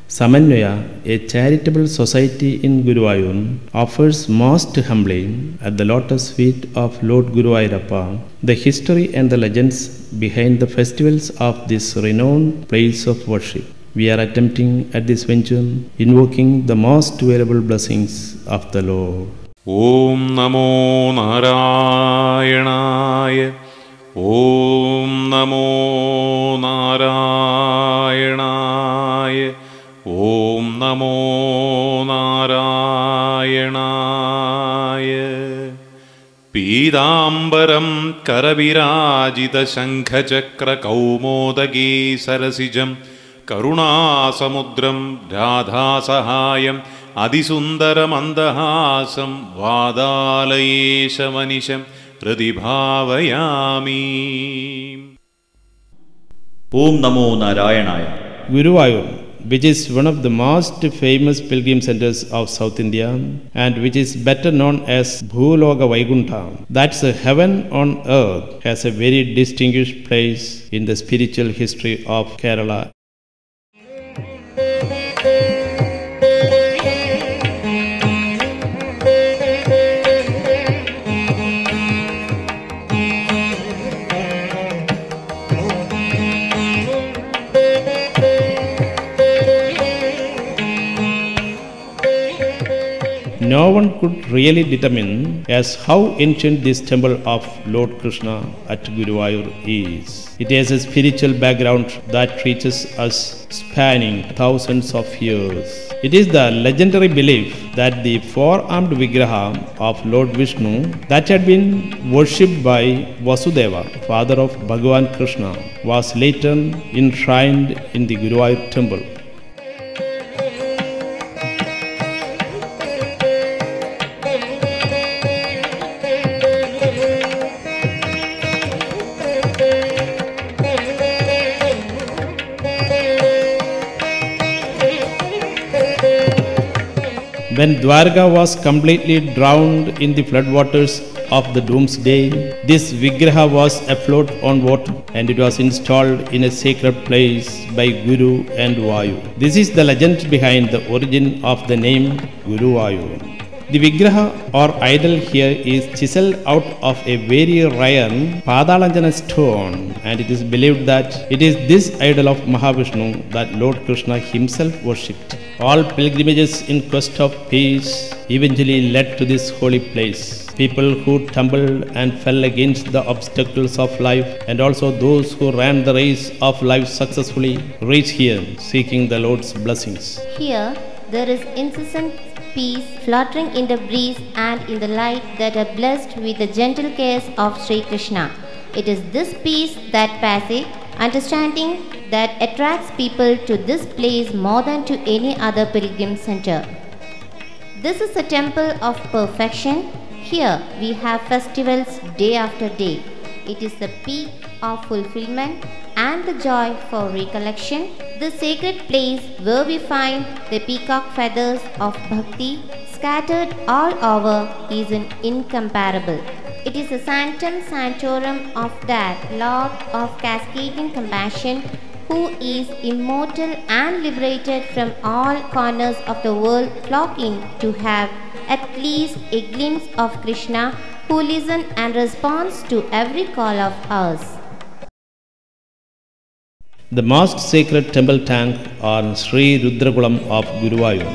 Samanvaya, a charitable society in Guruvayur, offers most humbly at the lotus feet of Lord Guruvayurappa the history and the legends behind the festivals of this renowned place of worship. We are attempting at this venture invoking the most valuable blessings of the Lord. Om Namo Narayanaya. Om Namo Narayanaya. Om Namo Narayanaya. Pidambaram Karavirajita Shankhachakra Kaumodagi Sarasijam Karunasamudram Radhasahayam Adisundaramandahasam Vadalayeshamanisham Hridibhavayami. Om Namo Narayanaya. Guruvayur, which is one of the most famous pilgrim centers of South India and which is better known as Bhuloga Vaikuntha, that's a heaven on earth, has a very distinguished place in the spiritual history of Kerala. No one could really determine as how ancient this temple of Lord Krishna at Guruvayur is. It has a spiritual background that reaches us spanning thousands of years. It is the legendary belief that the four-armed Vigraha of Lord Vishnu that had been worshipped by Vasudeva, father of Bhagavan Krishna, was later enshrined in the Guruvayur temple. When Dwarka was completely drowned in the floodwaters of the doomsday, this Vigraha was afloat on water and it was installed in a sacred place by Guru and Vayu. This is the legend behind the origin of the name Guruvayur. The Vigraha or idol here is chiseled out of a very rare Padalanjana stone, and it is believed that it is this idol of Mahavishnu that Lord Krishna himself worshipped. All pilgrimages in quest of peace eventually led to this holy place. People who tumbled and fell against the obstacles of life and also those who ran the race of life successfully reach here seeking the Lord's blessings. Here there is incessant peace fluttering in the breeze and in the light that are blessed with the gentle cares of Sri Krishna. It is this peace, that passive understanding that attracts people to this place more than to any other pilgrim center. This is a temple of perfection. Here we have festivals day after day. It is the peak of fulfillment and the joy for recollection. The sacred place where we find the peacock feathers of bhakti scattered all over is incomparable. It is a sanctum sanctorum of that Lord of cascading compassion who is immortal and liberated from all corners of the world, flocking to have at least a glimpse of Krishna, who listens and responds to every call of ours. The most sacred temple tank on Sri Rudrakulam of Guruvayur.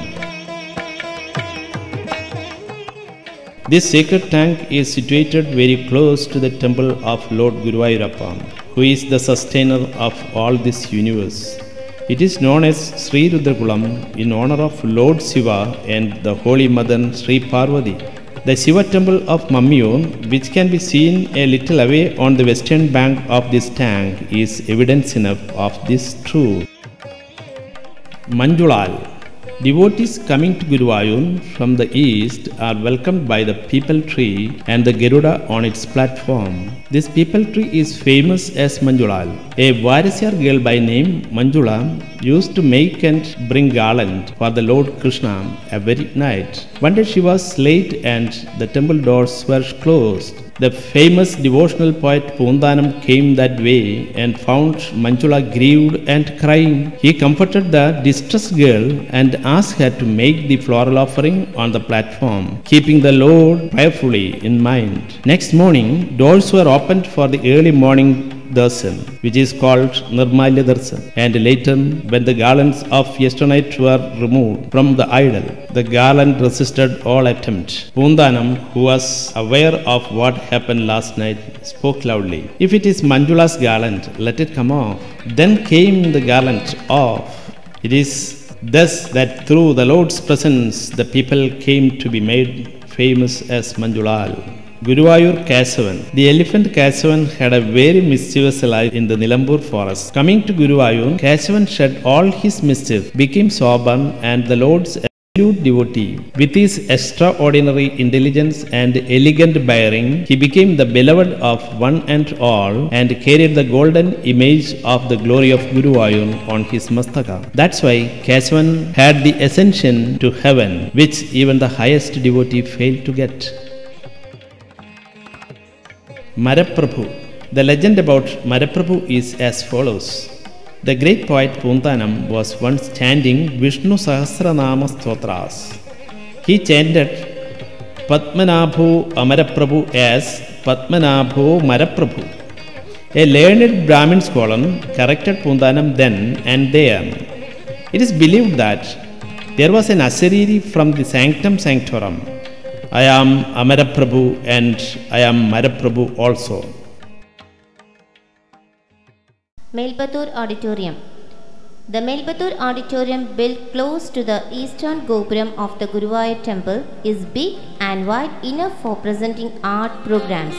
This sacred tank is situated very close to the temple of Lord Guruvayurappa, who is the sustainer of all this universe. It is known as Sri Rudrakulam in honor of Lord Shiva and the Holy Mother Sri Parvati. The Shiva temple of Mammiyur, which can be seen a little away on the western bank of this tank, is evidence enough of this truth. Manjulal. Devotees coming to Guruvayur from the east are welcomed by the peepal tree and the Garuda on its platform. This people tree is famous as Manjulal. A Varasar girl by name Manjula used to make and bring garland for the Lord Krishna every night. One day she was late and the temple doors were closed. The famous devotional poet Poondanam came that way and found Manjula grieved and crying. He comforted the distressed girl and asked her to make the floral offering on the platform, keeping the Lord prayerfully in mind. Next morning, doors were opened for the early morning darshan, which is called Nirmalya Darshan. And later, when the garlands of yesternight were removed from the idol, the garland resisted all attempt. Poondanam, who was aware of what happened last night, spoke loudly. If it is Manjula's garland, let it come off. Then came the garland off. It is thus that through the Lord's presence, the people came to be made famous as Manjulal. Guruvayur Kesavan. The elephant Kesavan had a very mischievous life in the Nilambur forest. Coming to Guruvayur, Kesavan shed all his mischief, became sober and the Lord's absolute devotee. With his extraordinary intelligence and elegant bearing, he became the beloved of one and all and carried the golden image of the glory of Guruvayur on his mastaka. That's why Kesavan had the ascension to heaven, which even the highest devotee failed to get. Maraprabhu. The legend about Maraprabhu is as follows. The great poet Poondanam was once chanting Vishnu Sahasranama Stotras. He chanted Padmanabho Amaraprabhu as Padmanabho Maraprabhu. A learned Brahmin scholar corrected Poondanam then and there. It is believed that there was an asseriri from the Sanctum Sanctorum. I am Amaraprabhu and I am Maraprabhu also. Melbatur Auditorium. The Melbatur Auditorium, built close to the eastern gopuram of the Guruvayur temple, is big and wide enough for presenting art programs.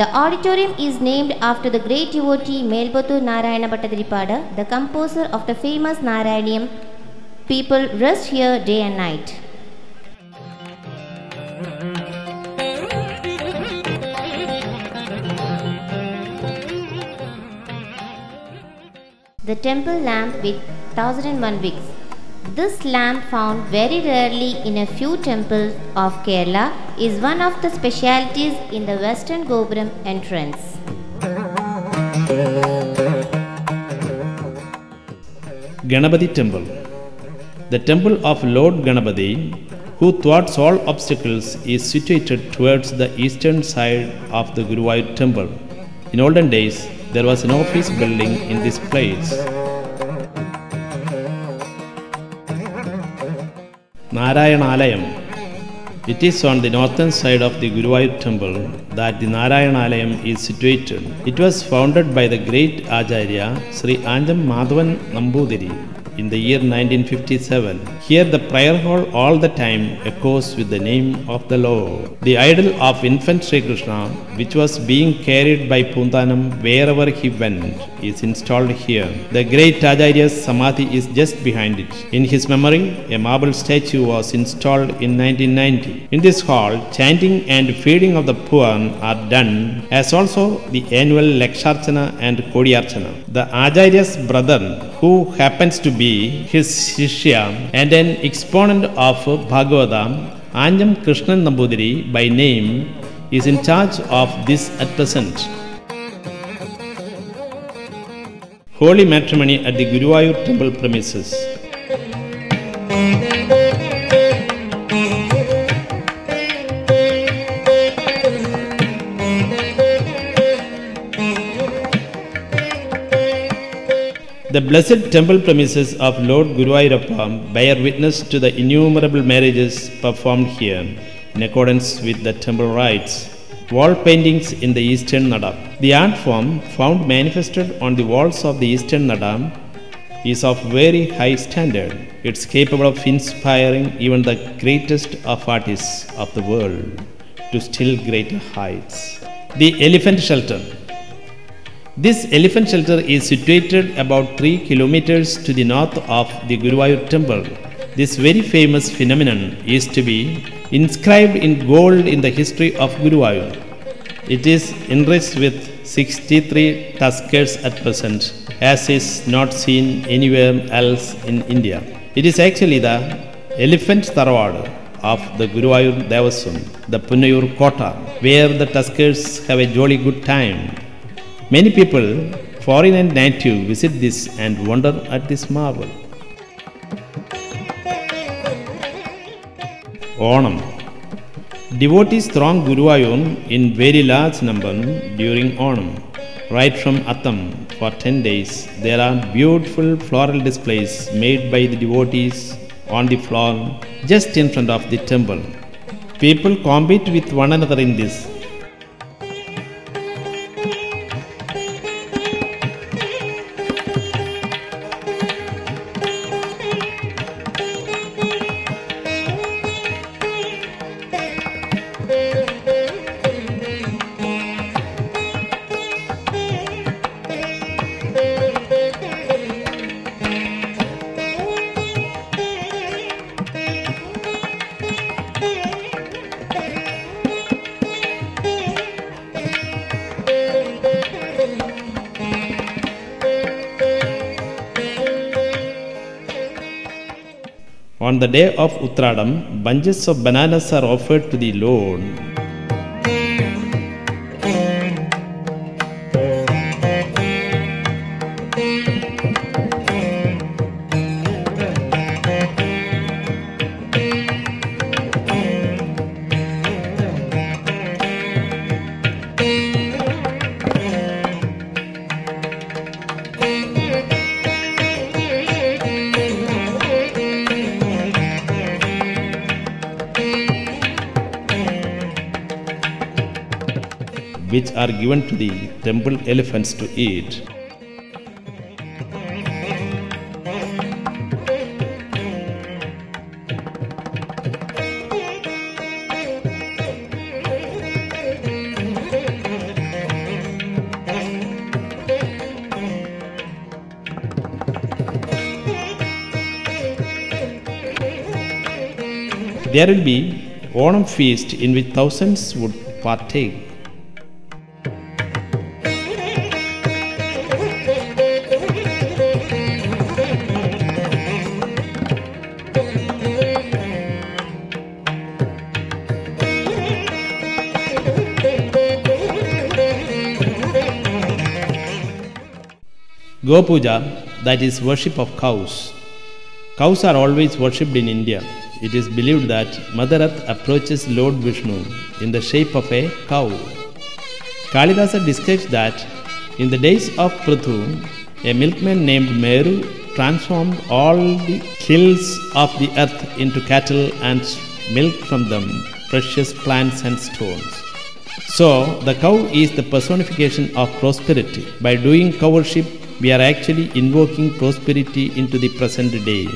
The auditorium is named after the great devotee Melbatur Narayana Bhattadiripada, the composer of the famous Narayanam. People rest here day and night. The temple lamp with 1001 wicks. This lamp, found very rarely in a few temples of Kerala, is one of the specialities in the western Gopuram entrance. Ganapati Temple. The temple of Lord Ganapati, who thwarts all obstacles, is situated towards the eastern side of the Guruvayur temple. In olden days, there was an office building in this place. Narayanalayam. It is on the northern side of the Guruvayur temple that the Narayanalayam is situated. It was founded by the great Acharya Sri Anjam Madhavan Nambudiri in the year 1957. Here the prayer hall all the time echoes with the name of the Lord. The idol of infant Sri Krishna, which was being carried by Poondanam wherever he went, is installed here. The great Acharya's Samadhi is just behind it. In his memory, a marble statue was installed in 1990. In this hall, chanting and feeding of the poor are done, as also the annual Laksharchana and Kodiyarchana. The Acharya's brother, who happens to be his Shishya and an exponent of Bhagavatam, Anjam Krishnan Nambudiri by name, is in charge of this at present. Holy matrimony at the Guruvayur temple premises. The blessed temple premises of Lord Guruvayurappa bear witness to the innumerable marriages performed here in accordance with the temple rites. Wall paintings in the eastern Nada. The art form found manifested on the walls of the eastern Nada is of very high standard. It's capable of inspiring even the greatest of artists of the world. to still greater heights. The elephant shelter. This elephant shelter is situated about 3 kilometers to the north of the Guruvayur temple. This very famous phenomenon is to be inscribed in gold in the history of Guruvayur. It is enriched with 63 tuskers at present, as is not seen anywhere else in India. It is actually the elephant Tharavad of the Guruvayur Devaswam, the Punnayur Kota, where the tuskers have a jolly good time. Many people, foreign and native, visit this and wonder at this marvel. Onam. Devotees throng Guruvayur in very large number during Onam. Right from Attam for 10 days, there are beautiful floral displays made by the devotees on the floor just in front of the temple. People compete with one another in this. On the day of Uttradam, bunches of bananas are offered to the Lord. Which are given to the temple elephants to eat. There will be Onam feast in which thousands would partake. Gopuja, that is worship of cows. Cows are always worshipped in India. It is believed that Mother Earth approaches Lord Vishnu in the shape of a cow. Kalidasa describes that in the days of Prithu, a milkman named Meru transformed all the hills of the earth into cattle and milked from them precious plants and stones. So, the cow is the personification of prosperity. By doing cow worship, we are actually invoking prosperity into the present day.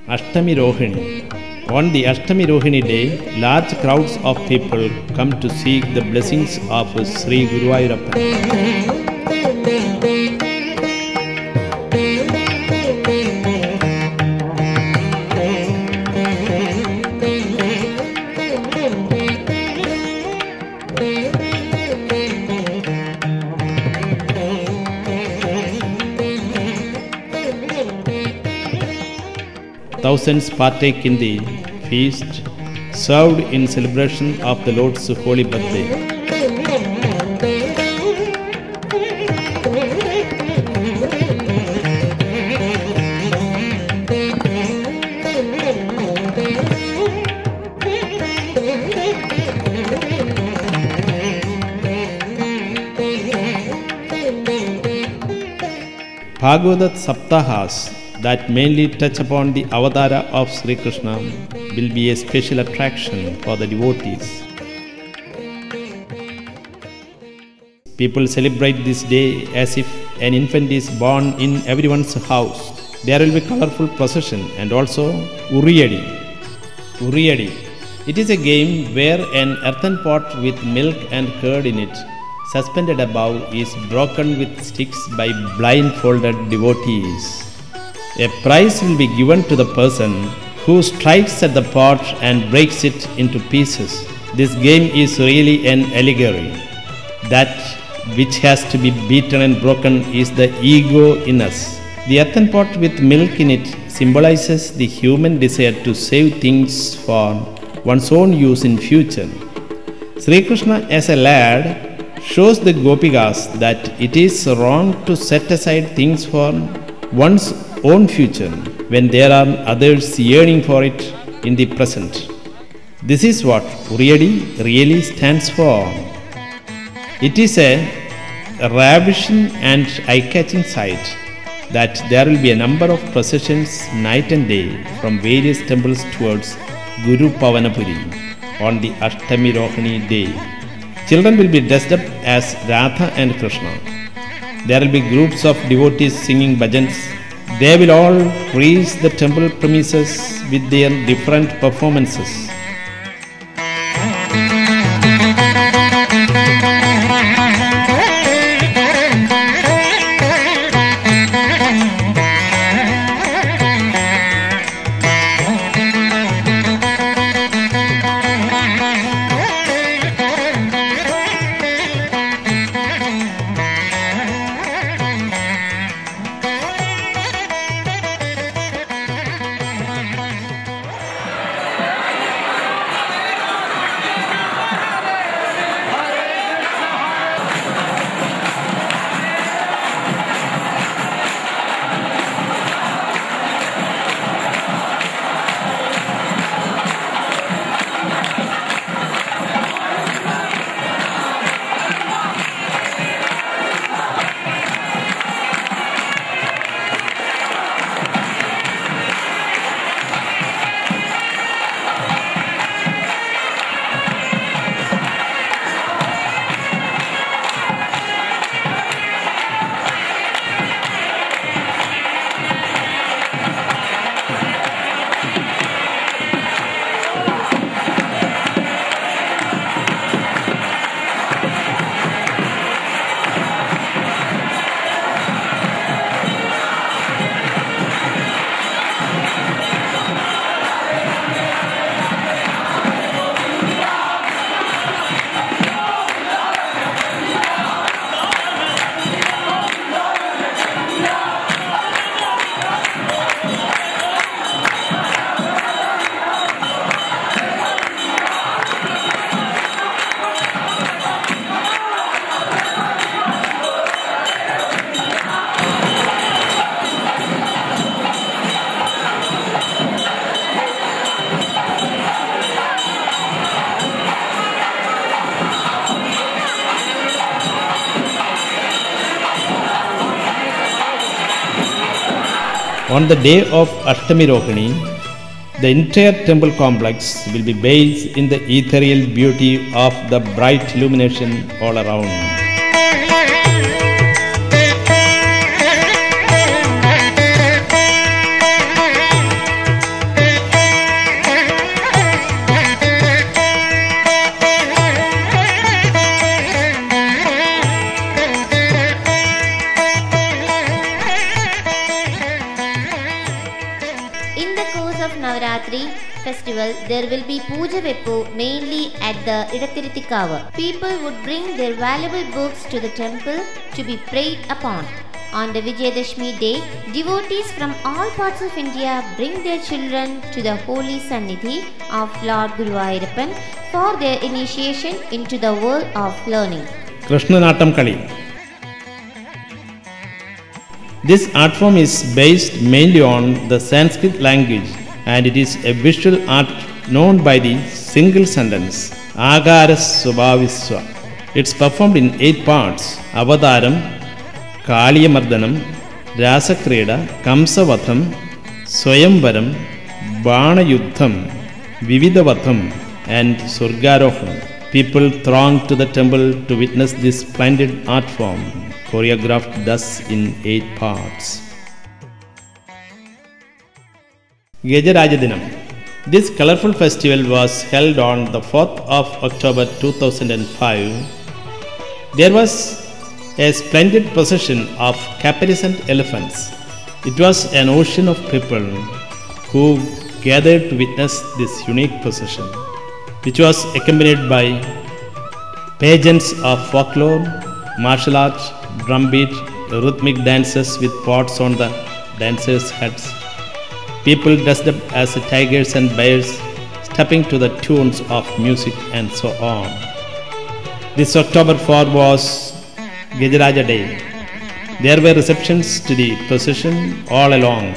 Ashtami Rohini. On the Ashtami Rohini day, large crowds of people come to seek the blessings of Sri Guruvayurappa. Thousands partake in the feast served in celebration of the Lord's holy birthday. Bhagavatat Saptahas that mainly touch upon the avatara of Sri Krishna will be a special attraction for the devotees. People celebrate this day as if an infant is born in everyone's house. There will be colorful procession and also Uriyadi. Uriyadi. It is a game where an earthen pot with milk and curd in it, suspended above, is broken with sticks by blindfolded devotees. A prize will be given to the person who strikes at the pot and breaks it into pieces. This game is really an allegory. That which has to be beaten and broken is the ego in us. The earthen pot with milk in it symbolizes the human desire to save things for one's own use in future. Sri Krishna as a lad shows the Gopikas that it is wrong to set aside things for one's own future when there are others yearning for it in the present. This is what Uriyadi really stands for. It is a ravishing and eye-catching sight that there will be a number of processions night and day from various temples towards Guru Pavanapuri on the Ashtami Rohini day. Children will be dressed up as Radha and Krishna. There will be groups of devotees singing bhajans. They will all praise the temple premises with their different performances. On the day of Ashtami Rohini, the entire temple complex will be bathed in the ethereal beauty of the bright illumination all around. Navaratri festival, there will be Puja Veppu mainly at the Idathirithikavu. People would bring their valuable books to the temple to be prayed upon. On the Vijayadashmi day, devotees from all parts of India bring their children to the holy Sannidhi of Lord Guruvayurappan for their initiation into the world of learning. Krishnanatam Kali. This art form is based mainly on the Sanskrit language, and it is a visual art known by the single sentence Agaras Swabhaviswa. It's performed in 8 parts: Avadaram, Kaliyamardhanam, Rasakreda, Kamsavatham, Swayamvaram, Banayuddham, Vividavatham and Surgarohanam. People thronged to the temple to witness this splendid art form, choreographed thus in 8 parts. Gajarajadinam. This colorful festival was held on the 4th of October 2005. There was a splendid procession of caparisoned elephants. It was an ocean of people who gathered to witness this unique procession, which was accompanied by pageants of folklore, martial arts, drumbeat, rhythmic dances with pots on the dancers' heads. People dressed up as tigers and bears, stepping to the tunes of music and so on. This October 4 was Gajaraja Day. There were receptions to the procession all along.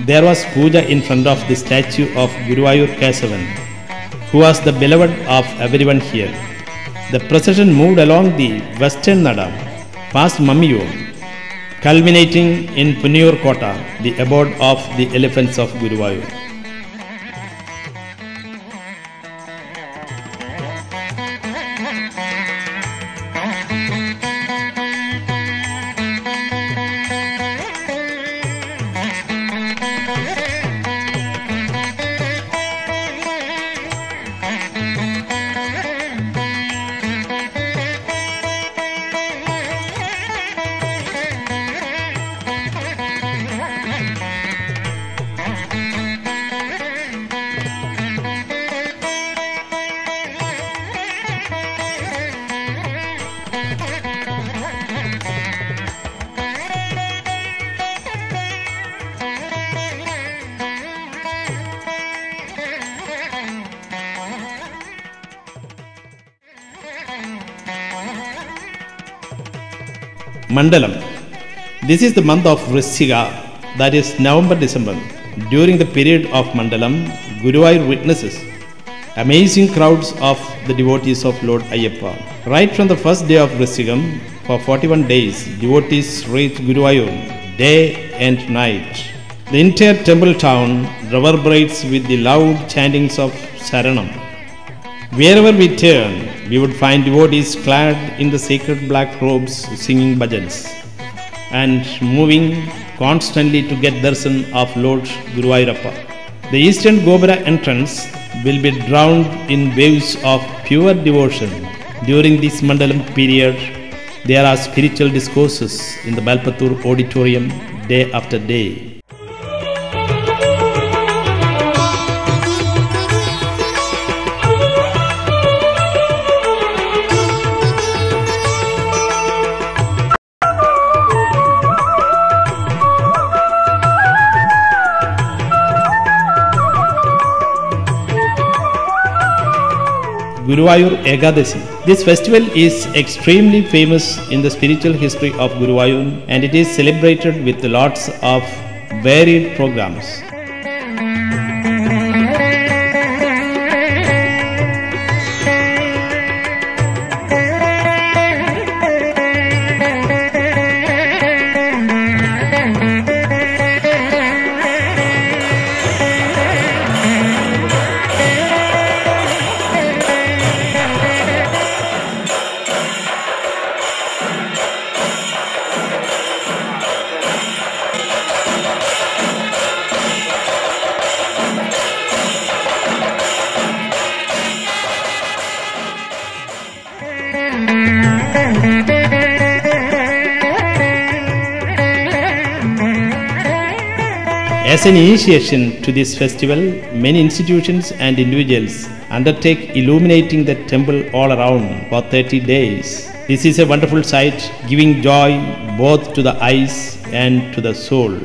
There was puja in front of the statue of Guruvayur Kesavan, who was the beloved of everyone here. The procession moved along the western Nada, past Mammiyur, culminating in Punnur Kota, the abode of the elephants of Guruvayur. Mandalam. This is the month of Vrishchiga, that is November-December. During the period of Mandalam, Guruvayur witnesses amazing crowds of the devotees of Lord Ayyappa. Right from the first day of Vrishchigam, for 41 days, devotees reach Guruvayur day and night. The entire temple town reverberates with the loud chantings of Saranam. Wherever we turn, we would find devotees clad in the sacred black robes singing bhajans and moving constantly to get darshan of Lord Guruvayurappa. The eastern Gobara entrance will be drowned in waves of pure devotion. During this Mandalam period, there are spiritual discourses in the Balpattur auditorium day after day. Guruvayur Ekadashi. This festival is extremely famous in the spiritual history of Guruvayur, and it is celebrated with lots of varied programs. As an initiation to this festival, many institutions and individuals undertake illuminating the temple all around for 30 days. This is a wonderful sight, giving joy both to the eyes and to the soul.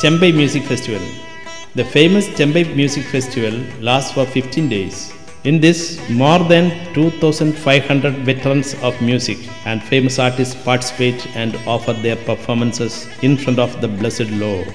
Chembai Music Festival. The famous Chembai Music Festival lasts for 15 days. In this, more than 2,500 veterans of music and famous artists participate and offer their performances in front of the Blessed Lord.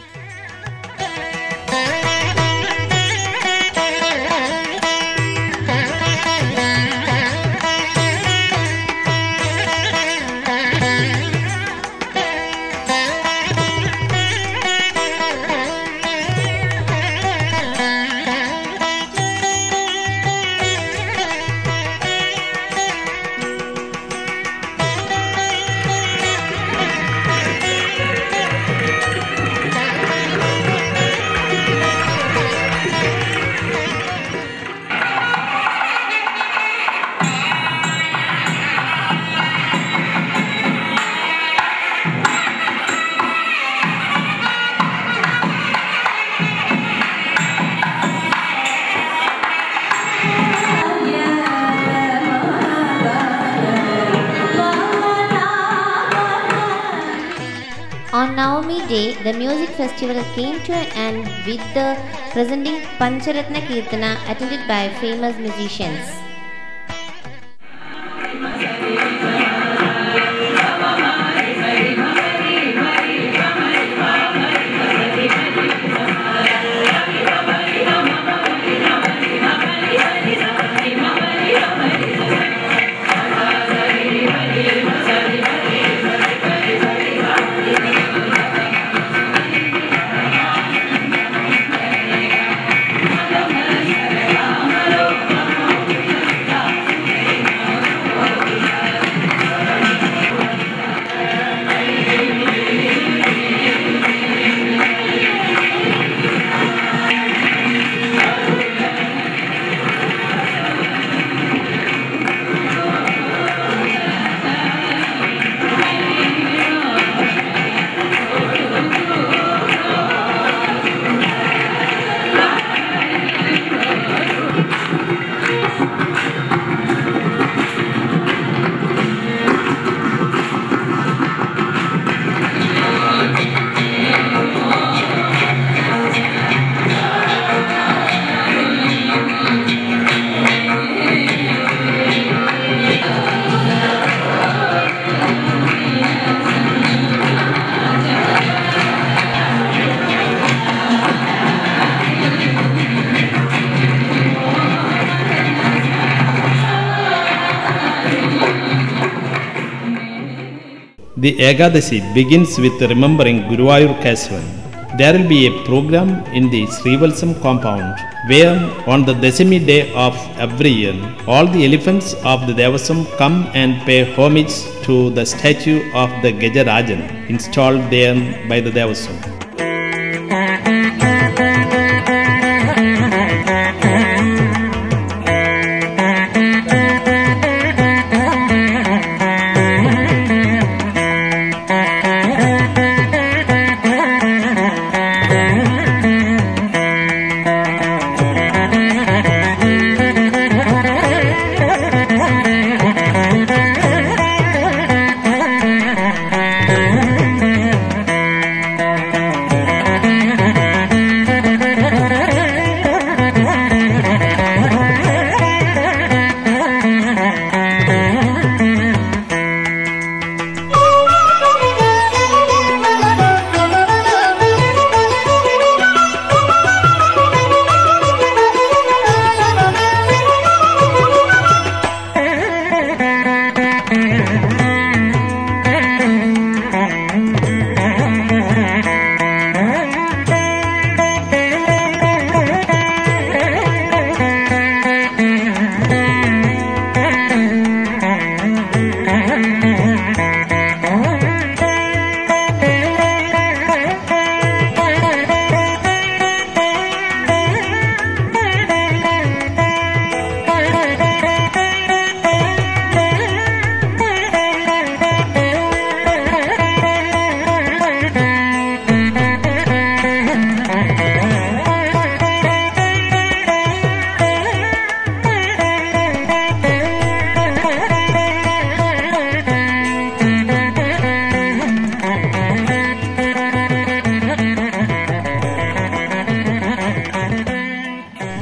On Navami Day, the music festival came to an end with the presenting Pancharatna Kirtana attended by famous musicians. The Ekadashi begins with remembering Guruvayur Kesavan. There will be a program in the Srivalsam compound where on the Dasami day of every year, all the elephants of the Devasam come and pay homage to the statue of the Gajarajan installed there by the Devasam.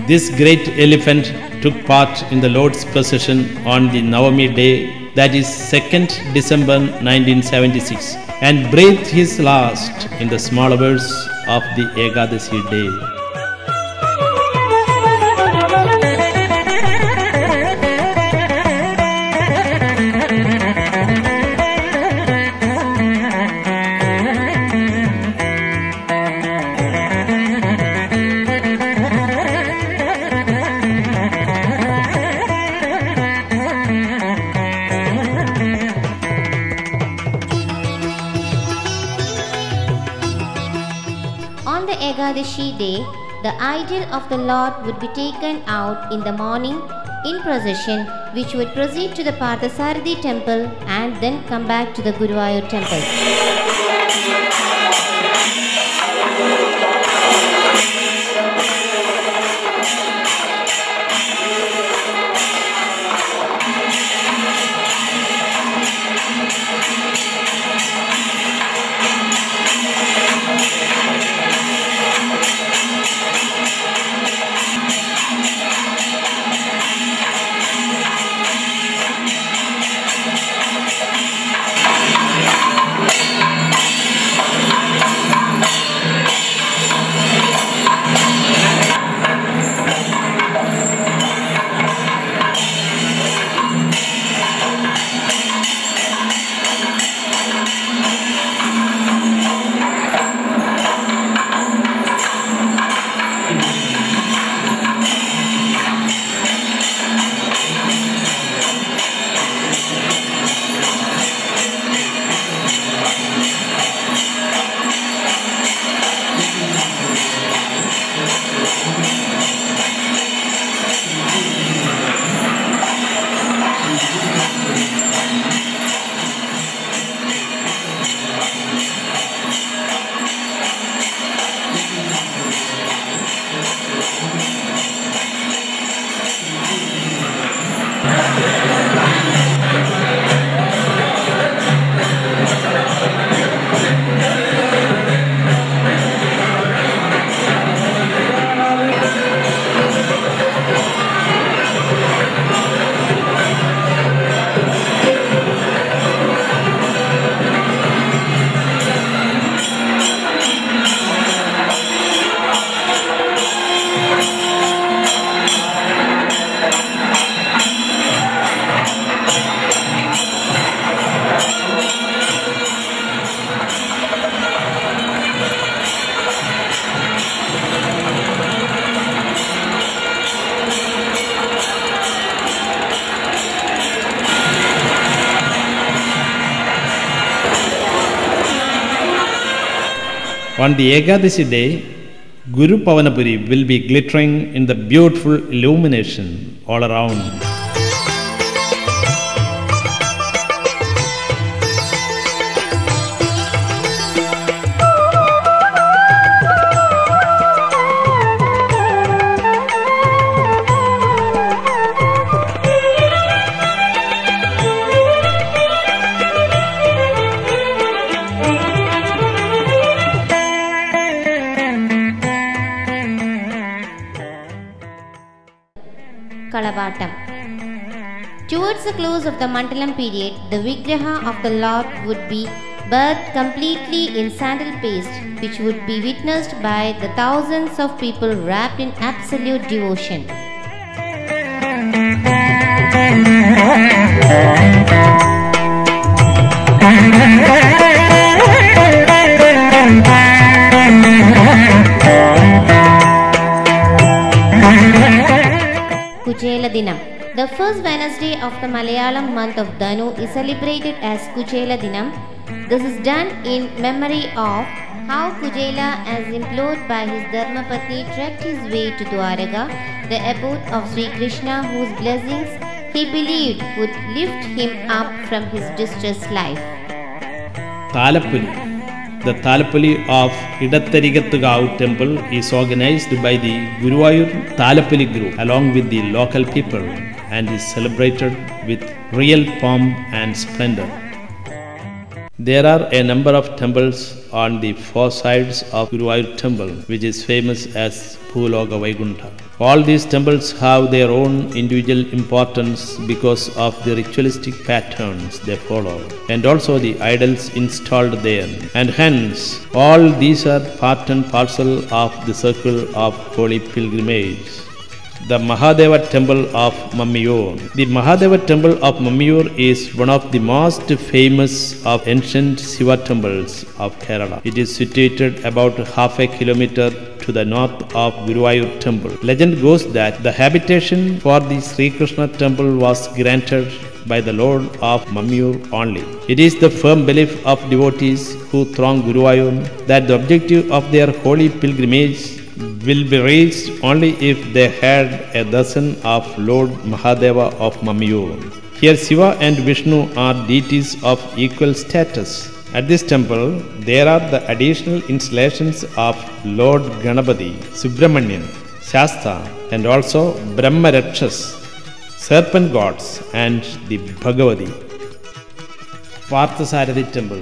This great elephant took part in the Lord's procession on the Navami day, that is 2nd December 1976, and breathed his last in the small hours of the Ekadasi day. On the Ekadashi day, the idol of the Lord would be taken out in the morning in procession, which would proceed to the Parthasarathi temple and then come back to the Guruvayur temple. On the Ekadasi day, Guru Pavanapuri will be glittering in the beautiful illumination all around. Kalavatam. Towards the close of the Mandalam period, the Vigraha of the Lord would be bathed completely in sandal paste, which would be witnessed by the thousands of people wrapped in absolute devotion. Kuchela Dinam. The first Wednesday of the Malayalam month of Dhanu is celebrated as Kuchela Dinam. This is done in memory of how Kujela, as implored by his Dharmapatni, trekked his way to Dwaraka, the abode of Sri Krishna, whose blessings he believed would lift him up from his distressed life. Thalapuli. The Thalapuli of Idattarigatugavu temple is organized by the Guruvayur Thalapuli group along with the local people and is celebrated with real pomp and splendor. There are a number of temples on the four sides of Guruvayur temple, which is famous as Bhuloka Vaikuntha. All these temples have their own individual importance because of the ritualistic patterns they follow, and also the idols installed there. And hence, all these are part and parcel of the circle of holy pilgrimage. The Mahadeva temple of Mammiyur. The Mahadeva temple of Mammiyur is one of the most famous of ancient Shiva temples of Kerala. It is situated about half a kilometer to the north of Guruvayur temple. Legend goes that the habitation for the Sri Krishna temple was granted by the Lord of Mammiyur only. It is the firm belief of devotees who throng Guruvayur that the objective of their holy pilgrimage will be reached only if they had a darshan of Lord Mahadeva of Mammiyur. Here Shiva and Vishnu are deities of equal status. At this temple, there are the additional installations of Lord Ganapati, Subramanian, Shasta, and also Brahma Rakshas, serpent gods, and the Bhagavati. Parthasarathi temple.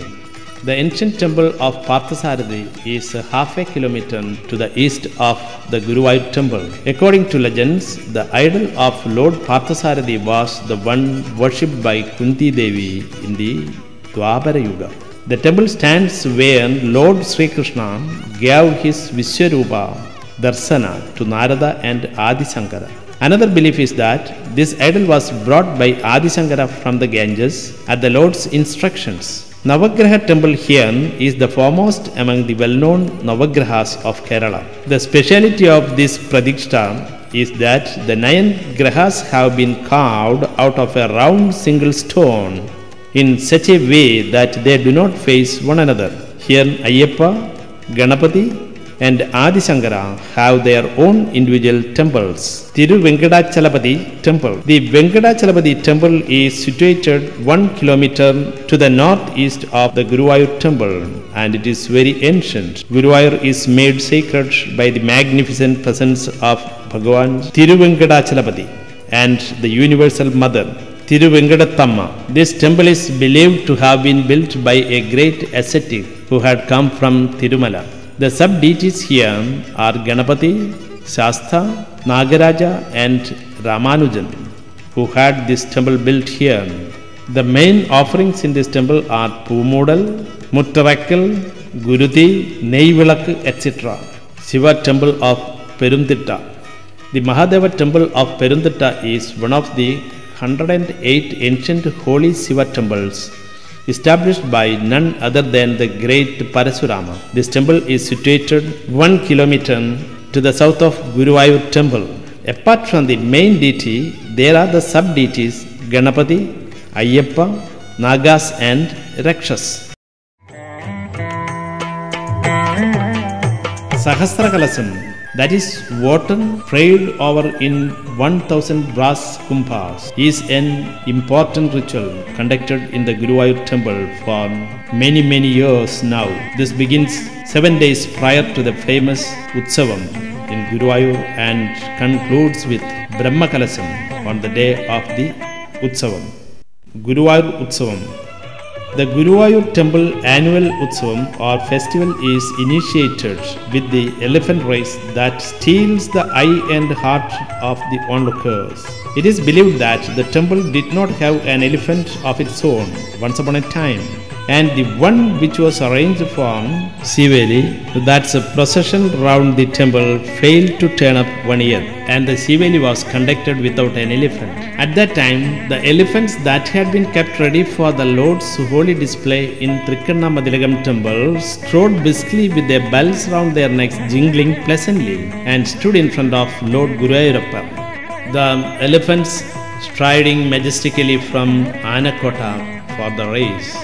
The ancient temple of Parthasarathi is half a kilometer to the east of the Guruvayur temple. According to legends, the idol of Lord Parthasarathi was the one worshipped by Kunti Devi in the Dwapara Yuga. The temple stands where Lord Sri Krishna gave his Vishwarupa Darsana to Narada and Adi Shankara. Another belief is that this idol was brought by Adi Shankara from the Ganges at the Lord's instructions. Navagraha temple here is the foremost among the well-known Navagrahas of Kerala. The speciality of this Pradikshta is that the 9 grahas have been carved out of a round single stone in such a way that they do not face one another. Here Ayyappa, Ganapati and Adi Shankara have their own individual temples. Tiruvenkadachalapati temple. The Venkadachalapati temple is situated 1 kilometer to the northeast of the Guruvayur temple, and it is very ancient. Guruvayur is made sacred by the magnificent presence of Bhagavan Tiruvenkadachalapati and the Universal Mother Tiruvenkadathamma. This temple is believed to have been built by a great ascetic who had come from Tirumala. The sub-deities here are Ganapati, Shasta, Nagaraja and Ramanujan, who had this temple built here. The main offerings in this temple are Pumudal, Muttarakkal, Guruti, Neivilakku, etc. Shiva temple of Peruntitta. The Mahadeva temple of Peruntitta is one of the 108 ancient holy Shiva temples established by none other than the great Parasurama. This temple is situated 1 kilometer to the south of Guruvayur temple. Apart from the main deity, there are the sub-deities Ganapati, Ayyappa, Nagas and Rakshas. Sahasra Kalasam, that is water prayed over in 1000 brass kumbhas, is an important ritual conducted in the Guruvayur temple for many years now. This begins 7 days prior to the famous Utsavam in Guruvayur and concludes with Brahma Kalasam on the day of the Utsavam. Guruvayur Utsavam. The Guruvayur temple annual Utsavam or festival is initiated with the elephant race that steals the eye and heart of the onlookers. It is believed that the temple did not have an elephant of its own once upon a time, and the one which was arranged for Siveli, that's a procession round the temple, failed to turn up one year, and the Siveli was conducted without an elephant. At that time, the elephants that had been kept ready for the Lord's holy display in Trikkannamadilagam temple strode briskly with their bells round their necks jingling pleasantly and stood in front of Lord Guruvayurappa. The elephants striding majestically from Anakota for the race.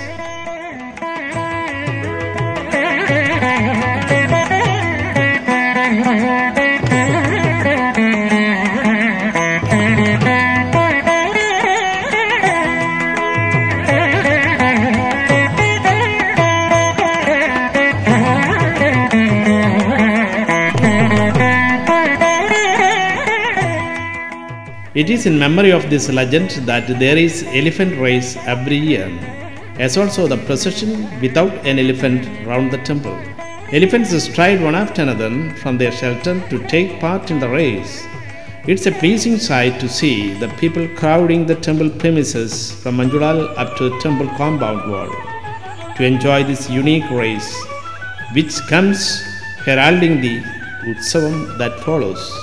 It is in memory of this legend that there is elephant race every year. as also the procession without an elephant round the temple. Elephants stride one after another from their shelter to take part in the race. It's a pleasing sight to see the people crowding the temple premises from Manjulal up to the temple compound wall to enjoy this unique race, which comes heralding the Utsavam that follows.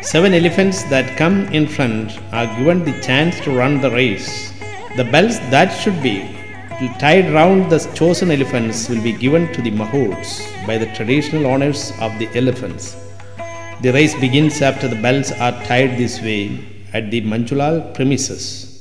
7 elephants that come in front are given the chance to run the race. The bells that should be tied round the chosen elephants will be given to the mahouts by the traditional owners of the elephants. The race begins after the bells are tied this way at the Manjulal premises.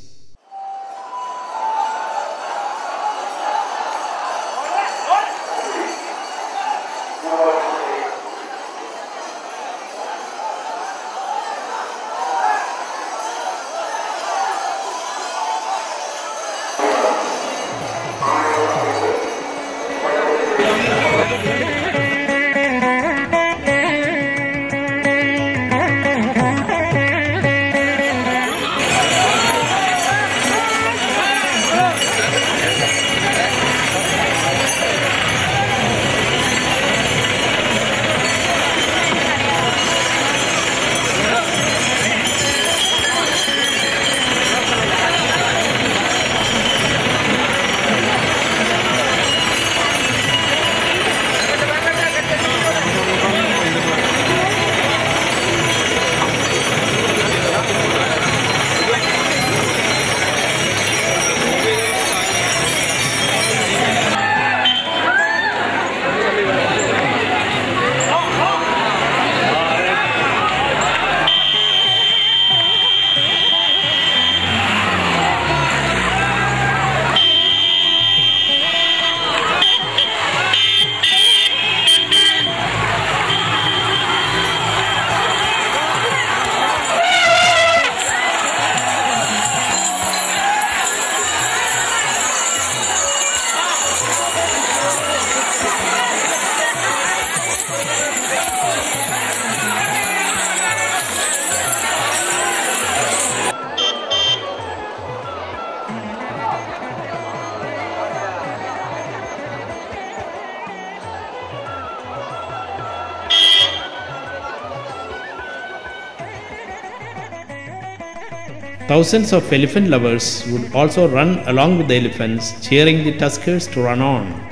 Thousands of elephant lovers would also run along with the elephants, cheering the tuskers to run on.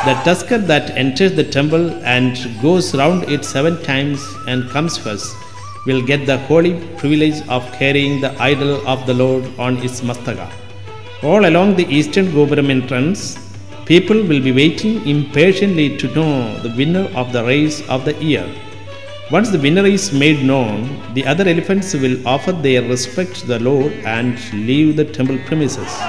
The tusker that enters the temple and goes round it 7 times and comes first will get the holy privilege of carrying the idol of the Lord on its mastaka. All along the eastern Gopuram entrance, people will be waiting impatiently to know the winner of the race of the year. Once the winner is made known, the other elephants will offer their respect to the Lord and leave the temple premises.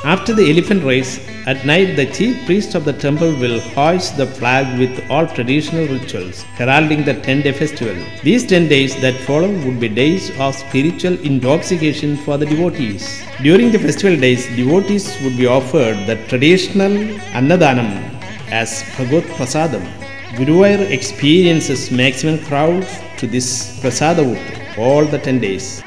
After the elephant race, at night the chief priest of the temple will hoist the flag with all traditional rituals, heralding the 10-day festival. These 10 days that follow would be days of spiritual intoxication for the devotees. During the festival days, devotees would be offered the traditional Annadanam as Bhagavad Prasadam. Guruvayur experiences maximum crowds to this Prasadavut all the 10 days.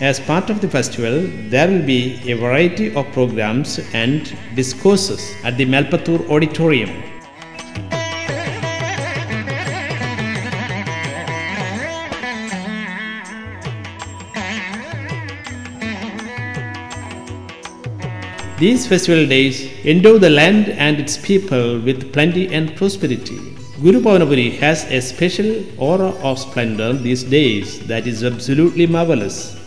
As part of the festival, there will be a variety of programs and discourses at the Melpattur Auditorium. These festival days endow the land and its people with plenty and prosperity. Guru Pavanapuri has a special aura of splendor these days that is absolutely marvelous.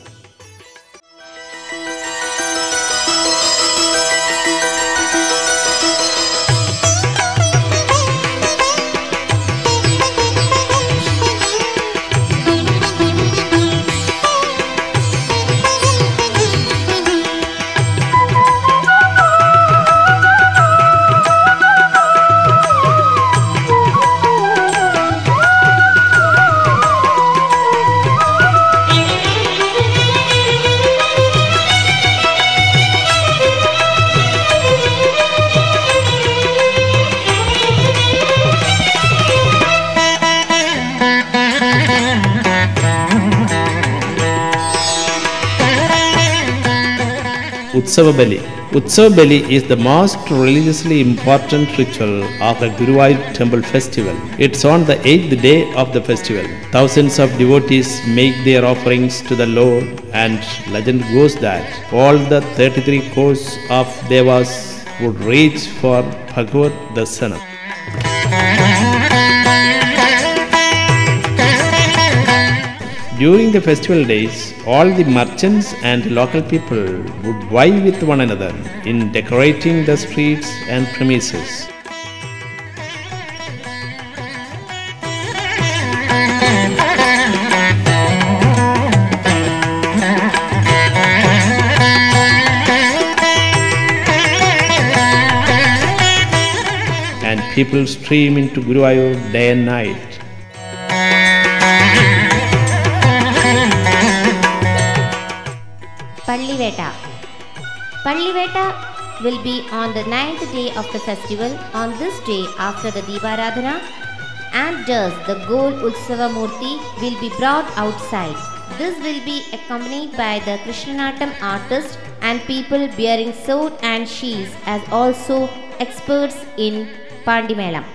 Utsava Bali. Utsava Bali is the most religiously important ritual of the Guruvayur temple festival. It's on the 8th day of the festival. Thousands of devotees make their offerings to the Lord, and legend goes that all the 33 crores of devas would reach for Bhagavad Darshanam. During the festival days, all the merchants and local people would vie with one another in decorating the streets and premises. And people stream into Guruvayur day and night. Palliveta. Palliveta will be on the 9th day of the festival. On this day, after the Deeparadhana, and thus the Gol Utsava Murti will be brought outside. This will be accompanied by the Krishnanatam artist and people bearing sword and shields as also experts in Pandimelam.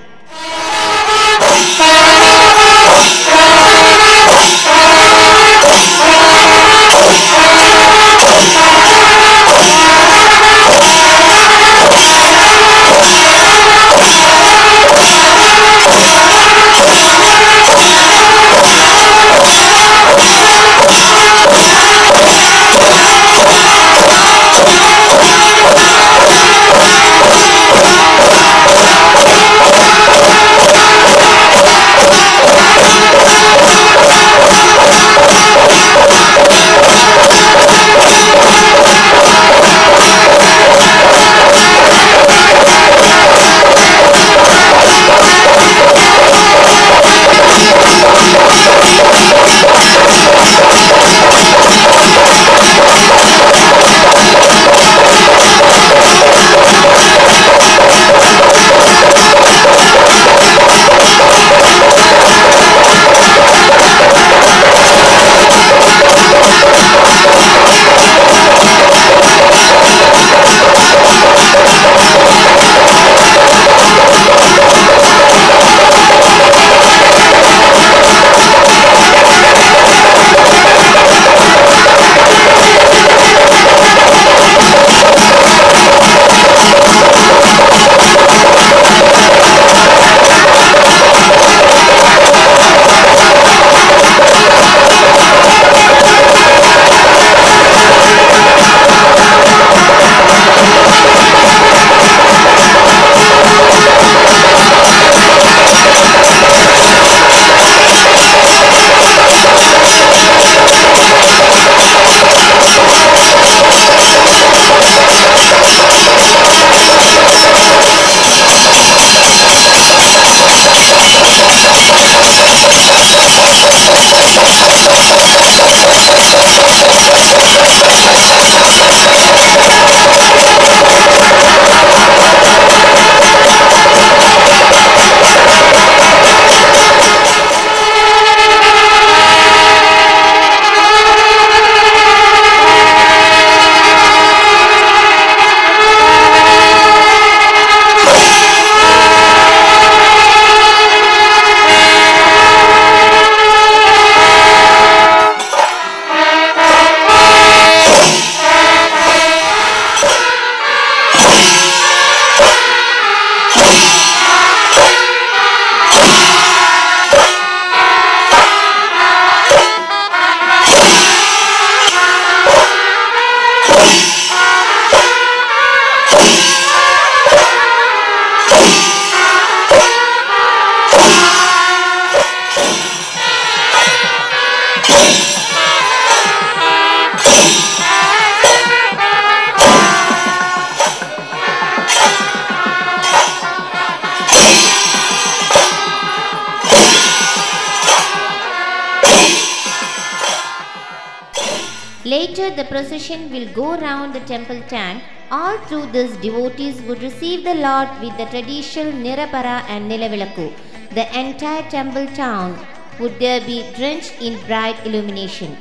Later, the procession will go round the temple tank. All through this, devotees would receive the Lord with the traditional Nirapara and Nilavilakku. The entire temple town would there be drenched in bright illumination.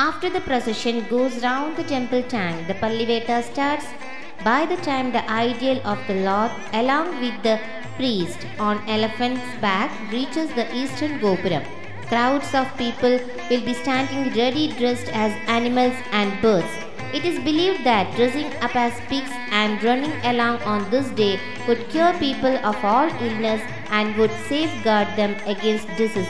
After the procession goes round the temple tank, the Palliveta starts. By the time the ideal of the Lord, along with the priest on elephant's back, reaches the eastern Gopuram, crowds of people will be standing ready dressed as animals and birds. It is believed that dressing up as pigs and running along on this day would cure people of all illness and would safeguard them against disease.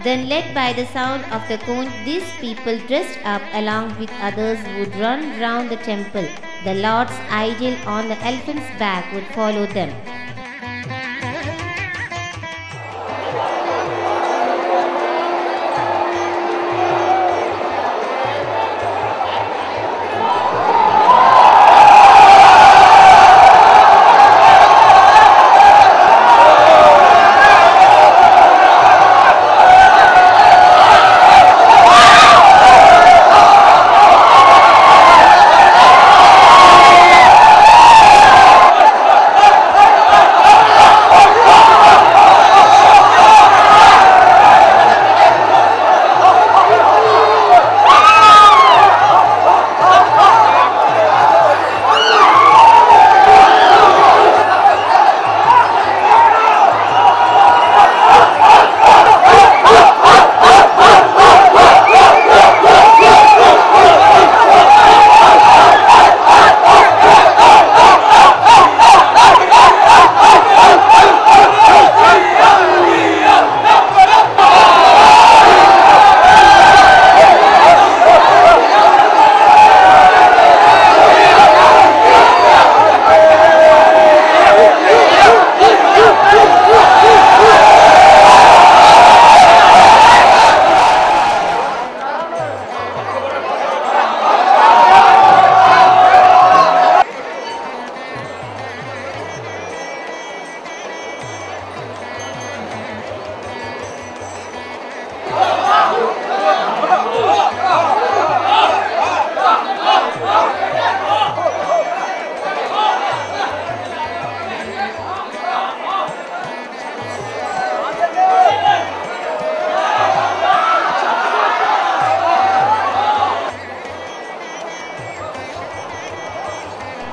Then, led by the sound of the conch, these people dressed up along with others would run round the temple. The Lord's ideal on the elephant's back would follow them.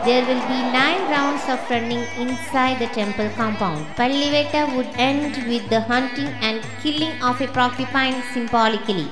There will be 9 rounds of running inside the temple compound. Palliveta would end with the hunting and killing of a porcupine symbolically.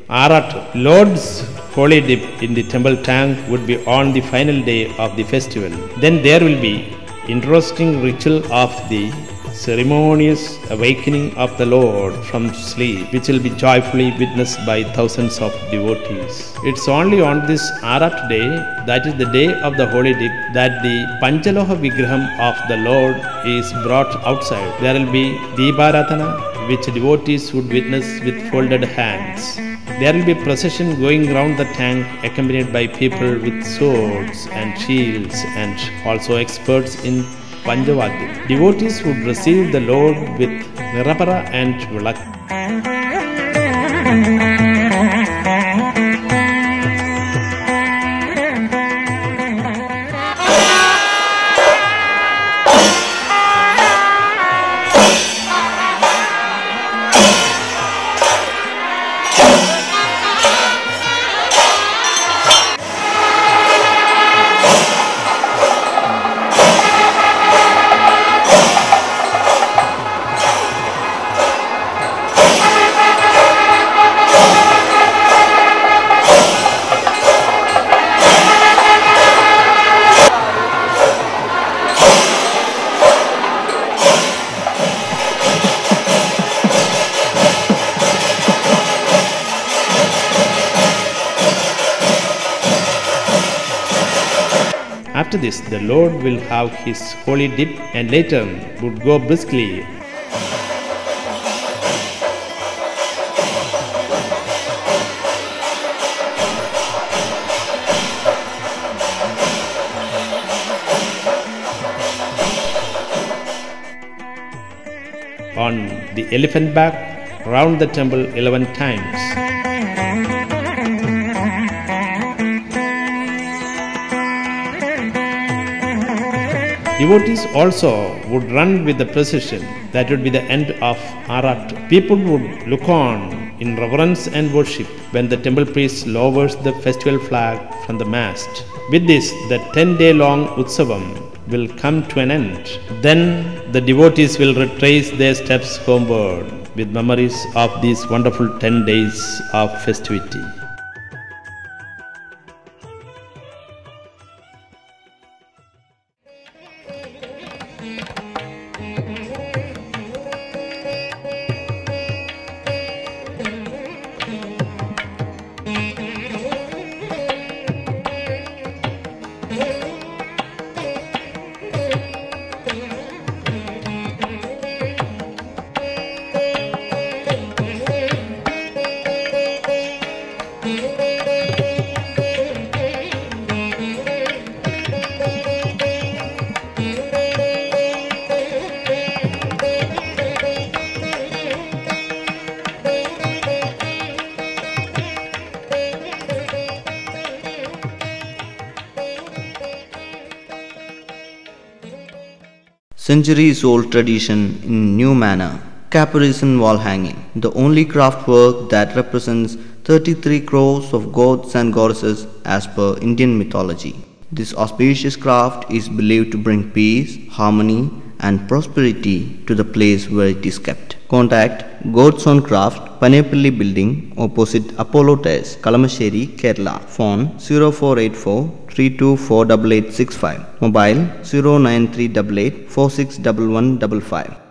Arat, Lord's holy dip in the temple tank would be on the final day of the festival. Then there will be interesting ritual of the ceremonious awakening of the Lord from sleep, which will be joyfully witnessed by thousands of devotees. It's only on this Arat day, that is the day of the holy dip, that the Panchaloha Vigraham of the Lord is brought outside. There will be Deeparatana, which devotees would witness with folded hands. There will be a procession going round the tank accompanied by people with swords and shields and also experts in Panjavadya. Devotees would receive the Lord with Nirapara and Vilak. After this, the Lord will have his holy dip and later would go briskly on the elephant back round the temple 11 times. Devotees also would run with the procession. That would be the end of Arat. People would look on in reverence and worship when the temple priest lowers the festival flag from the mast. With this, the 10-day long Utsavam will come to an end. Then the devotees will retrace their steps homeward with memories of these wonderful 10 days of festivity. Centuries-old tradition in new manner. Caparison wall hanging, the only craft work that represents 33 crores of gods and goddesses as per Indian mythology. This auspicious craft is believed to bring peace, harmony and prosperity to the place where it is kept. Contact God's Own Craft, Panepalli Building, opposite Apollo Towers, Kalamassery, Kerala. Phone 0484 324865. Mobile 09388 461155.